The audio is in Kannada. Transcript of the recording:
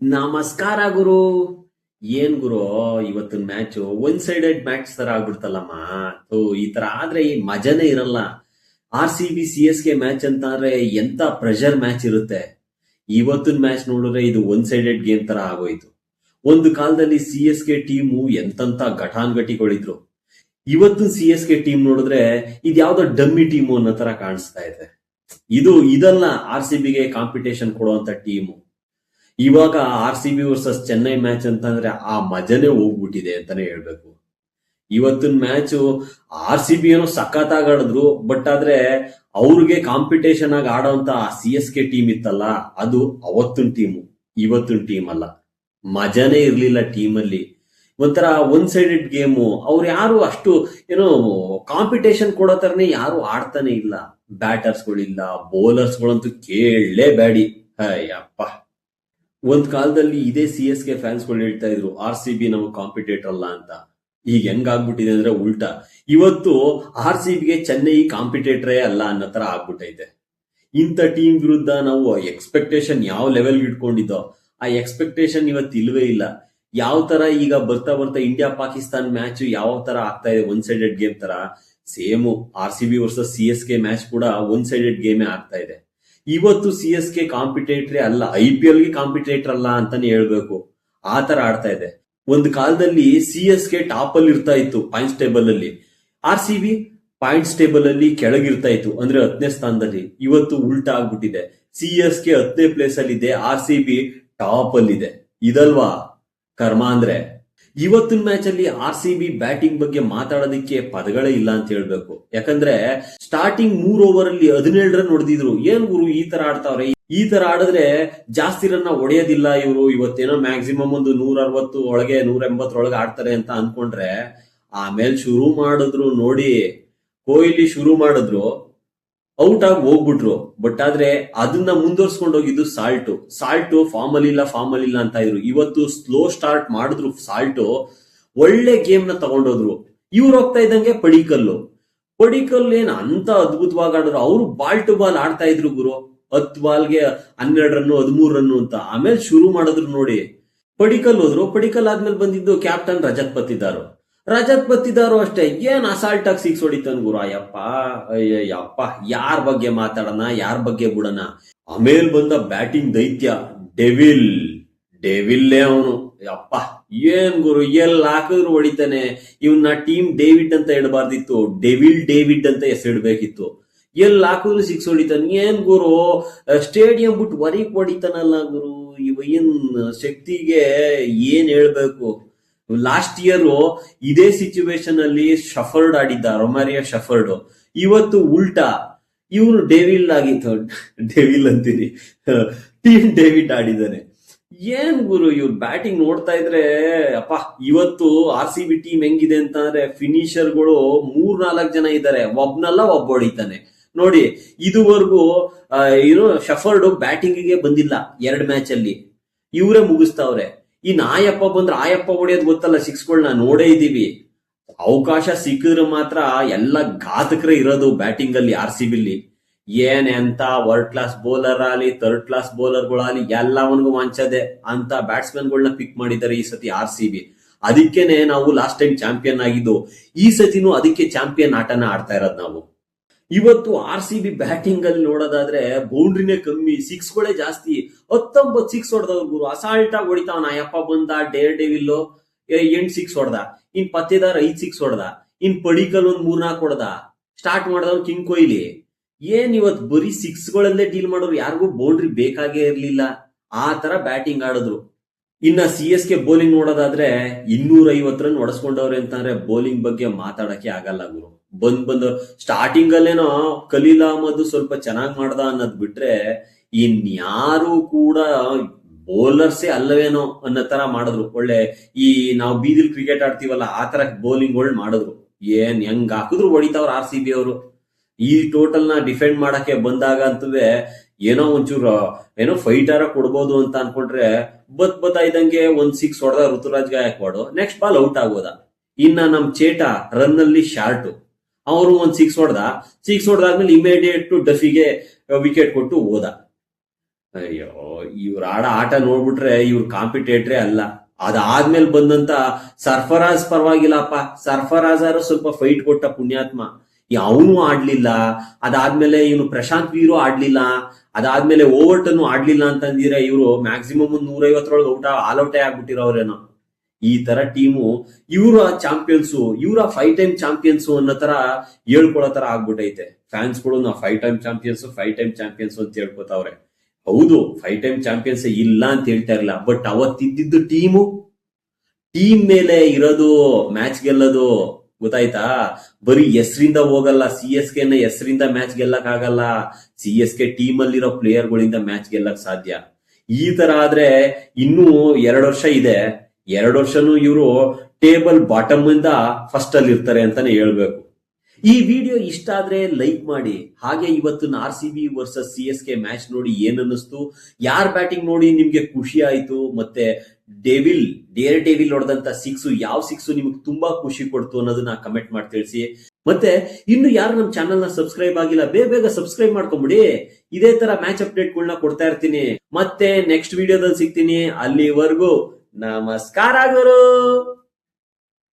ನಮಸ್ಕಾರ ಗುರು. ಏನ್ ಗುರು, ಇವತ್ತಿನ ಮ್ಯಾಚ್ ಒನ್ ಸೈಡೆಡ್ ಮ್ಯಾಚ್ ತರ ಆಗ್ಬಿಡ್ತಲ್ಲಮ್ಮ. ಈ ತರ ಆದ್ರೆ ಈ ಮಜಾನೇ ಇರಲ್ಲ. RCB CSK ಮ್ಯಾಚ್ ಅಂತಂದ್ರೆ ಎಂತ ಪ್ರೆಷರ್ ಮ್ಯಾಚ್ ಇರುತ್ತೆ. ಇವತ್ತಿನ ಮ್ಯಾಚ್ ನೋಡಿದ್ರೆ ಇದು ಒನ್ ಸೈಡೆಡ್ ಗೇಮ್ ತರ ಆಗೋಯ್ತು. ಒಂದು ಕಾಲದಲ್ಲಿ CSK ಟೀಮು ಎಂತಂತ ಘಟಾನ್ಘಟಿಗಳಿದ್ರು. ಇವತ್ತಿನ CSK ಟೀಮ್ ನೋಡಿದ್ರೆ ಇದ್ಯಾವ್ದೋ ಡಮ್ಮಿ ಟೀಮು ಅನ್ನೋ ತರ ಕಾಣಿಸ್ತಾ ಇದೆ. ಇದಲ್ಲ RCBಗೆ ಕಾಂಪಿಟೇಷನ್ ಕೊಡುವಂತ ಟೀಮು. ಇವಾಗ RCB ವರ್ಸಸ್ ಚೆನ್ನೈ ಮ್ಯಾಚ್ ಅಂತಂದ್ರೆ ಆ ಮಜಾನೇ ಹೋಗ್ಬಿಟ್ಟಿದೆ ಅಂತಾನೆ ಹೇಳ್ಬೇಕು. ಇವತ್ತಿನ ಮ್ಯಾಚ್ RCB ಏನೋ ಸಖತ್ತಾಗಿ ಆಡಿದ್ರು, ಬಟ್ ಆದ್ರೆ ಅವ್ರಿಗೆ ಕಾಂಪಿಟೇಷನ್ ಆಗಿ ಆಡೋಂತ CSK ಟೀಮ್ ಇತ್ತಲ್ಲ, ಅದು ಅವತ್ತಿನ ಟೀಮು, ಇವತ್ತಿನ ಟೀಮ್ ಅಲ್ಲ. ಮಜಾನೇ ಇರ್ಲಿಲ್ಲ ಟೀಮಲ್ಲಿ. ಒಂಥರ ಒನ್ ಸೈಡೆಡ್ ಗೇಮು. ಅವ್ರು ಯಾರು ಅಷ್ಟು ಏನೋ ಕಾಂಪಿಟೇಷನ್ ಕೊಡೋ ತರನೇ ಯಾರು ಆಡ್ತಾನೆ ಇಲ್ಲ. ಬ್ಯಾಟರ್ಸ್ಗಳಿಲ್ಲ, ಬೌಲರ್ಸ್ಗಳಂತೂ ಕೇಳಲೇಬೇಡಿ. ಅಯ್ಯಪ್ಪ, ಒಂದ್ ಕಾಲದಲ್ಲಿ ಇದೇ CSK ಫ್ಯಾನ್ಸ್ಗಳು ಹೇಳ್ತಾ ಇದ್ರು RCB ನಮಗೆ ಕಾಂಪಿಟೇಟರ್ ಅಲ್ಲ ಅಂತ. ಈಗ ಹೆಂಗಾಗ್ಬಿಟ್ಟಿದೆ ಅಂದ್ರೆ ಉಲ್ಟಾ. ಇವತ್ತು RCBಗೆ ಚೆನ್ನೈ ಕಾಂಪಿಟೇಟರೇ ಅಲ್ಲ ಅನ್ನೋ ತರ ಆಗ್ಬಿಟ್ಟೈತೆ. ಇಂಥ ಟೀಮ್ ವಿರುದ್ಧ ನಾವು ಎಕ್ಸ್ಪೆಕ್ಟೇಷನ್ ಯಾವ ಲೆವೆಲ್ ಇಟ್ಕೊಂಡಿದ್ದೋ ಆ ಎಕ್ಸ್ಪೆಕ್ಟೇಷನ್ ಇವತ್ತು ಇಲ್ವೇ ಇಲ್ಲ. ಯಾವ ತರ ಈಗ ಬರ್ತಾ ಬರ್ತಾ ಇಂಡಿಯಾ ಪಾಕಿಸ್ತಾನ್ ಮ್ಯಾಚ್ ಯಾವ ತರ ಆಗ್ತಾ ಇದೆ ಒನ್ ಸೈಡೆಡ್ ಗೇಮ್ ತರ, same RCB versus CSK match ಕೂಡ ಒನ್ ಸೈಡೆಡ್ ಗೇಮೇ ಆಗ್ತಾ ಇದೆ. ಇವತ್ತು CSK ಕಾಂಪಿಟೇಟರೇ ಅಲ್ಲ, IPLಗೆ ಕಾಂಪಿಟೇಟರ್ ಅಲ್ಲ ಅಂತಾನೆ ಹೇಳ್ಬೇಕು. ಆ ತರ ಆಡ್ತಾ ಇದೆ. ಒಂದು ಕಾಲದಲ್ಲಿ CSK ಟಾಪ್ ಅಲ್ಲಿ ಇರ್ತಾ ಇತ್ತು ಪಾಯಿಂಟ್ಸ್ ಟೇಬಲ್ ಅಲ್ಲಿ, RCB ಪಾಯಿಂಟ್ಸ್ ಟೇಬಲ್ ಅಲ್ಲಿ ಕೆಳಗಿರ್ತಾ ಇತ್ತು, ಅಂದ್ರೆ 10ನೇ ಸ್ಥಾನದಲ್ಲಿ. ಇವತ್ತು ಉಲ್ಟಾ ಆಗ್ಬಿಟ್ಟಿದೆ. CSK 10ನೇ ಪ್ಲೇಸ್ ಅಲ್ಲಿ ಇದೆ, RCB ಟಾಪ್ ಅಲ್ಲಿ ಇದೆ. ಇದಲ್ವಾ ಕರ್ಮ ಅಂದ್ರೆ? ಇವತ್ತಿನ ಮ್ಯಾಚ್ ಅಲ್ಲಿ RCB ಬ್ಯಾಟಿಂಗ್ ಬಗ್ಗೆ ಮಾತಾಡೋದಕ್ಕೆ ಪದಗಳೇ ಇಲ್ಲ ಅಂತ ಹೇಳ್ಬೇಕು. ಯಾಕಂದ್ರೆ ಸ್ಟಾರ್ಟಿಂಗ್ 3 ಓವರ್ ಅಲ್ಲಿ 17 ರನ್ ಹೊಡೆದಿದ್ರು. ಏನ್ ಗುರು ಈ ತರ ಆಡ್ತಾವ್ರೆ? ಈ ತರ ಆಡಿದ್ರೆ ಜಾಸ್ತಿ ರನ್ನ ಹೊಡೆಯೋದಿಲ್ಲ ಇವರು. ಇವತ್ತೇನೋ ಮ್ಯಾಕ್ಸಿಮಮ್ ಒಂದು 160 ಒಳಗೆ 180 ಒಳಗೆ ಆಡ್ತಾರೆ ಅಂತ ಅನ್ಕೊಂಡ್ರೆ, ಆಮೇಲೆ ಶುರು ಮಾಡಿದ್ರು ನೋಡಿ, ಕೊಹ್ಲಿ ಶುರು ಮಾಡಿದ್ರು, ಔಟ್ ಆಗಿ ಹೋಗ್ಬಿಟ್ರು. ಬಟ್ ಆದ್ರೆ ಅದನ್ನ ಮುಂದುವರ್ಸ್ಕೊಂಡು ಹೋಗಿದ್ದು ಸಾಲ್ಟ್ ಫಾರ್ಮ್ ಅಲ್ಲಿ ಇಲ್ಲ ಅಂತ ಇದ್ರು. ಇವತ್ತು ಸ್ಲೋ ಸ್ಟಾರ್ಟ್ ಮಾಡಿದ್ರು ಸಾಲ್ಟ್, ಒಳ್ಳೆ ಗೇಮ್ ನ ತಗೊಂಡೋದ್ರು. ಇವ್ರು ಹೋಗ್ತಾ ಇದ್ದಂಗೆ ಪಡಿಕಲ್ ಏನ್ ಅಂತ ಅದ್ಭುತವಾಗಿ ಆಡಿದ್ರು. ಅವರು ಬಾಲ್ ಟು ಬಾಲ್ ಆಡ್ತಾ ಇದ್ರು ಗುರು. 10 ಬಾಲ್ಗೆ 12 ರನ್ನು 13 ರನ್ನು ಅಂತ. ಆಮೇಲೆ ಶುರು ಮಾಡಿದ್ರು ನೋಡಿ. ಪಡಿಕಲ್ ಹೋದ್ರು. ಪಡಿಕಲ್ ಆದ್ಮೇಲೆ ಬಂದಿದ್ದು ಕ್ಯಾಪ್ಟನ್ ರಜತ್ ಪತ್ತಿದಾರು ಅಷ್ಟೇ. ಏನ್ ಅಸಾಲ್ಟ್ ಆಗಿ 6 ಹೊಡಿತಾನ ಗುರು. ಅಯ್ಯಪ್ಪ, ಯಾರ ಬಗ್ಗೆ ಮಾತಾಡೋಣ, ಯಾರ ಬಗ್ಗೆ ಬಿಡೋಣ? ಆಮೇಲೆ ಬಂದ ಬ್ಯಾಟಿಂಗ್ ದೈತ್ಯ ಡೆವಿಲ್ಲೇ ಅವನು. ಅಪ್ಪ, ಏನ್ ಗುರು, ಎಲ್ಲಿ ಹಾಕಿದ್ರು ಹೊಡಿತಾನೆ. ಇವನ್ನ ಟೀಮ್ ಡೇವಿಡ್ ಅಂತ ಇಡಬಾರ್ದಿತ್ತು, ಡೇವಿಡ್ ಅಂತ ಹೆಸರಿಡ್ಬೇಕಿತ್ತು. ಎಲ್ಲಿ ಹಾಕಿದ್ರು 6 ಹೊಡಿತಾನೆ. ಏನ್ ಗುರು, ಸ್ಟೇಡಿಯಂ ಬಿಟ್ಟು ಹೊರಗೆ ಹೊಡಿತಾನಲ್ಲ ಗುರು. ಏನ್ ಶಕ್ತಿಗೆ ಏನ್ ಹೇಳ್ಬೇಕು. ಲಾಸ್ಟ್ ಇಯರ್ ಇದೇ ಸಿಚುವೇಶನ್ ಅಲ್ಲಿ ಶಫರ್ಡ್ ಆಡಿದ್ದ, ರೊಮಾರಿಯೋ ಶಫರ್ಡ್. ಇವತ್ತು ಉಲ್ಟಾ, ಇವನು ಡೆವಿಲ್ ಅಂತೀನಿ, ಟೀಮ್ ಡೇವಿಡ್ ಆಡಿದ್ದಾನೆ. ಏನ್ ಗುರು ಇವ್ರು ಬ್ಯಾಟಿಂಗ್ ನೋಡ್ತಾ ಇದ್ರೆ ಅಪ್ಪ. ಇವತ್ತು RCB ಟೀಮ್ ಹೆಂಗಿದೆ ಅಂತಂದ್ರೆ, ಫಿನಿಷರ್ಗಳು 3-4 ಜನ ಇದ್ದಾರೆ, ಒಬ್ಬ ಹೊಡಿತಾನೆ ನೋಡಿ. ಇದುವರೆಗೂ ಶಫರ್ಡ್ ಬ್ಯಾಟಿಂಗ್ಗೆ ಬಂದಿಲ್ಲ 2 ಮ್ಯಾಚ್ ಅಲ್ಲಿ, ಇವರೇ ಮುಗಿಸ್ತಾವ್ರೆ. ಇನ್ ಆಯಪ್ಪ ಬಂದ್ರೆ ಆಯಪ್ಪ ಹೊಡೆಯೋದು ಗೊತ್ತಲ್ಲ, 6ಗಳನ್ನ ನೋಡೇ ಇದೀವಿ. ಅವಕಾಶ ಸಿಕ್ಕಿದ್ರೆ ಮಾತ್ರ ಎಲ್ಲ ಘಾತಕರೇ ಇರೋದು ಬ್ಯಾಟಿಂಗ್ ಅಲ್ಲಿ RCBಲಿ. ಎಂತ ವರ್ಲ್ಡ್ ಕ್ಲಾಸ್ ಬೌಲರ್ ಆಗಲಿ, ಥರ್ಡ್ ಕ್ಲಾಸ್ ಬೌಲರ್ಗಳಾಗಲಿ, ಎಲ್ಲವನ್ಗೂ ವಂಚದೆ ಅಂತ ಬ್ಯಾಟ್ಸ್ಮನ್ಗಳನ್ನ ಪಿಕ್ ಮಾಡಿದ್ದಾರೆ ಈ ಸತಿ RCB. ಅದಕ್ಕೇನೆ ನಾವು ಲಾಸ್ಟ್ ಟೈಮ್ ಚಾಂಪಿಯನ್ ಆಗಿದ್ದು. ಈ ಸತಿನೂ ಅದಕ್ಕೆ ಚಾಂಪಿಯನ್ ಆಟನ ಆಡ್ತಾ ಇರೋದು ನಾವು. ಇವತ್ತು RCB ಬ್ಯಾಟಿಂಗ್ ಅಲ್ಲಿ ನೋಡೋದಾದ್ರೆ ಬೌಂಡ್ರಿನೇ ಕಮ್ಮಿ, 6ಗಳೇ ಜಾಸ್ತಿ. 19 6 ಹೊಡೆದವ್ರು ಗುರು. ಅಸಾಲ್ಟ್ ಆಗಿ ಹೊಡಿತಾವನ. ಅಯ್ಯಪ್ಪ ಬಂದ ಡೇವಿಲ್ 8 6 ಹೊಡೆದ. ಇನ್ ಪತ್ತೇದಾರ್ 5 6 ಹೊಡೆದ. ಇನ್ ಪಡಿಕಲ್ 1 3-4 ಹೊಡೆದ. ಸ್ಟಾರ್ಟ್ ಮಾಡಿದವ್ರು ಕಿಂಗ್ ಕೊಹ್ಲಿ. ಏನ್ ಇವತ್ತು ಬರೀ 6ಗಳಲ್ಲೇ ಡೀಲ್ ಮಾಡೋರು, ಯಾರಿಗೂ ಬೌಂಡ್ರಿ ಬೇಕಾಗೇ ಇರ್ಲಿಲ್ಲ. ಆ ತರ ಬ್ಯಾಟಿಂಗ್ ಆಡಿದ್ರು. ಇನ್ನ CSK ಬೌಲಿಂಗ್ ನೋಡೋದಾದ್ರೆ 250 ರನ್ ಹೊಡೆಸ್ಕೊಂಡವ್ರೆ ಅಂತಂದ್ರೆ ಬೌಲಿಂಗ್ ಬಗ್ಗೆ ಮಾತಾಡಕ್ಕೆ ಆಗಲ್ಲ ಗುರು. ಬಂದು ಸ್ಟಾರ್ಟಿಂಗ್ ಅಲ್ಲೇನೋ ಖಲೀಲ್ ಅಹ್ಮದ್ ಸ್ವಲ್ಪ ಚೆನ್ನಾಗ್ ಮಾಡ್ದ ಅನ್ನೋದ್ ಬಿಟ್ರೆ, ಇನ್ಯಾರು ಕೂಡ ಬೌಲರ್ಸೇ ಅಲ್ಲವೇನೋ ಅನ್ನೋ ತರ ಮಾಡಿದ್ರು. ಒಳ್ಳೆ ಈ ನಾವು ಬೀದಿಲ್ ಕ್ರಿಕೆಟ್ ಆಡ್ತೀವಲ್ಲ ಆ ತರ ಬೌಲಿಂಗ್ ಮಾಡಿದ್ರು. ಏನ್ ಹೆಂಗ್ ಹಾಕಿದ್ರು ಹೊಡಿತಾವ್ರ RCB ಅವರು. ಈ ಟೋಟಲ್ ನ ಡಿಫೆಂಡ್ ಮಾಡಕ್ಕೆ ಬಂದಾಗ ಅಂತವೇ ಏನೋ ಒಂಚೂರು ಫೈಟರ ಕೊಡ್ಬೋದು ಅಂತ ಅನ್ಕೊಂಡ್ರೆ, ಬತ್ತಾ ಇದ್ದಂಗೆ 1 6 ಹೊಡೆದ Ruturaj Gaikwad. Next ball out ಆಗೋದ. ಇನ್ನ ನಮ್ ಚೇಟಾ ರನ್ ಅಲ್ಲಿ ಶಾರ್ಟ್, ಅವರು 1 6 ಹೊಡೆದಾದ್ಮೇಲೆ ಇಮಿಡಿಯೇಟ್ ಡಫಿಗೆ ವಿಕೆಟ್ ಕೊಟ್ಟು ಹೋದ. ಅಯ್ಯೋ, ಇವ್ರ ಆಟ ನೋಡ್ಬಿಟ್ರೆ ಇವ್ರ ಕಾಂಪಿಟೇಟ್ರೇ ಅಲ್ಲ. ಅದಾದ್ಮೇಲೆ ಬಂದಂತ ಸರ್ಫರಾಜ್ ಪರವಾಗಿಲ್ಲಪ್ಪ, ಸರ್ಫರಾಜಾರು ಸ್ವಲ್ಪ ಫೈಟ್ ಕೊಟ್ಟ ಪುಣ್ಯಾತ್ಮ, ಅವನು ಆಡ್ಲಿಲ್ಲ. ಅದಾದ್ಮೇಲೆ ಇವನು ಪ್ರಶಾಂತ್ ವೀರು ಆಡ್ಲಿಲ್ಲ. ಅದಾದ್ಮೇಲೆ ಓವರ್ಟನ್ ಆಡ್ಲಿಲ್ಲ ಅಂತಂದಿದ್ರೆ ಇವರು ಮ್ಯಾಕ್ಸಿಮಮ್ 150 ಆಲ್ ಔಟೇ ಆಗ್ಬಿಟ್ಟಿರೋರೇನೋ. ಈ ತರ ಟೀಮು, ಇವರ ಚಾಂಪಿಯನ್ಸು, ಇವರ 5 ಟೈಮ್ ಚಾಂಪಿಯನ್ಸು ಅನ್ನೋ ತರ ಹೇಳ್ಕೊಳೋ ತರ ಆಗ್ಬಿಟ್ಟೈತೆ. ಫ್ಯಾನ್ಸ್ಗಳು ನಾವು 5 ಟೈಮ್ ಚಾಂಪಿಯನ್ಸ್ ಅಂತ ಹೇಳ್ಕೊತಾವ್ರೆ. ಹೌದು, 5 ಟೈಮ್ ಚಾಂಪಿಯನ್ಸ್ ಇಲ್ಲ ಅಂತ ಹೇಳ್ತಾ ಇರಲಿಲ್ಲ, ಬಟ್ ಅವತ್ತಿದ್ದು ಟೀಮ್ ಮೇಲೆ ಇರೋದು ಮ್ಯಾಚ್ ಗೆಲ್ಲೋದು. ಗೊತ್ತಾಯ್ತಾ? ಬರೀ ಹೆಸರಿಂದ ಹೋಗಲ್ಲ. CSK ನ ಹೆಸರಿಂದ ಮ್ಯಾಚ್ ಗೆಲ್ಲಕ್ ಆಗಲ್ಲ. CSK ಟೀಮ್ ಅಲ್ಲಿರೋ ಪ್ಲೇಯರ್ಗಳಿಂದ ಮ್ಯಾಚ್ ಗೆಲ್ಲಕ್ ಸಾಧ್ಯ. ಈ ತರ ಆದ್ರೆ ಇನ್ನೂ 2 ವರ್ಷ ಇದೆ. 2 ವರ್ಷನೂ ಇವರು ಟೇಬಲ್ ಬಾಟಮ್ ಇಂದ ಫಸ್ಟ್ ಅಲ್ಲಿ ಇರ್ತಾರೆ ಅಂತಾನೆ ಹೇಳ್ಬೇಕು. ಈ ವಿಡಿಯೋ ಇಷ್ಟ ಆದ್ರೆ ಲೈಕ್ ಮಾಡಿ. ಹಾಗೆ ಇವತ್ತಿನ RCB ವರ್ಸಸ್ CSK ಮ್ಯಾಚ್ ನೋಡಿ ಏನ್ ಅನ್ನಿಸ್ತು, ಯಾರ್ ಬ್ಯಾಟಿಂಗ್ ನೋಡಿ ನಿಮ್ಗೆ ಖುಷಿ ಆಯ್ತು, ಮತ್ತೆ ಡೇರ್ ಡೆವಿಲ್ ಹೊಡೆದಂತ ಯಾವ ಸಿಕ್ಸ್ ನಿಮ್ಗೆ ತುಂಬಾ ಖುಷಿ ಕೊಡ್ತು ಅನ್ನೋದನ್ನ ಕಮೆಂಟ್ ಮಾಡಿ ತಿಳಿಸಿ. ಮತ್ತೆ ಇನ್ನು ಯಾರು ನಮ್ಮ ಚಾನಲ್ ನ ಸಬ್ಸ್ಕ್ರೈಬ್ ಆಗಿಲ್ಲ, ಬೇಗ ಸಬ್ಸ್ಕ್ರೈಬ್ ಮಾಡ್ಕೊಂಬಿಡಿ. ಇದೇ ತರ ಮ್ಯಾಚ್ ಅಪ್ಡೇಟ್ಗಳನ್ನ ಕೊಡ್ತಾ ಇರ್ತೀನಿ. ಮತ್ತೆ ನೆಕ್ಸ್ಟ್ ವಿಡಿಯೋದಲ್ಲಿ ಸಿಗ್ತೀನಿ. ಅಲ್ಲಿವರೆಗೂ ನಮಸ್ಕಾರ ಗುರು.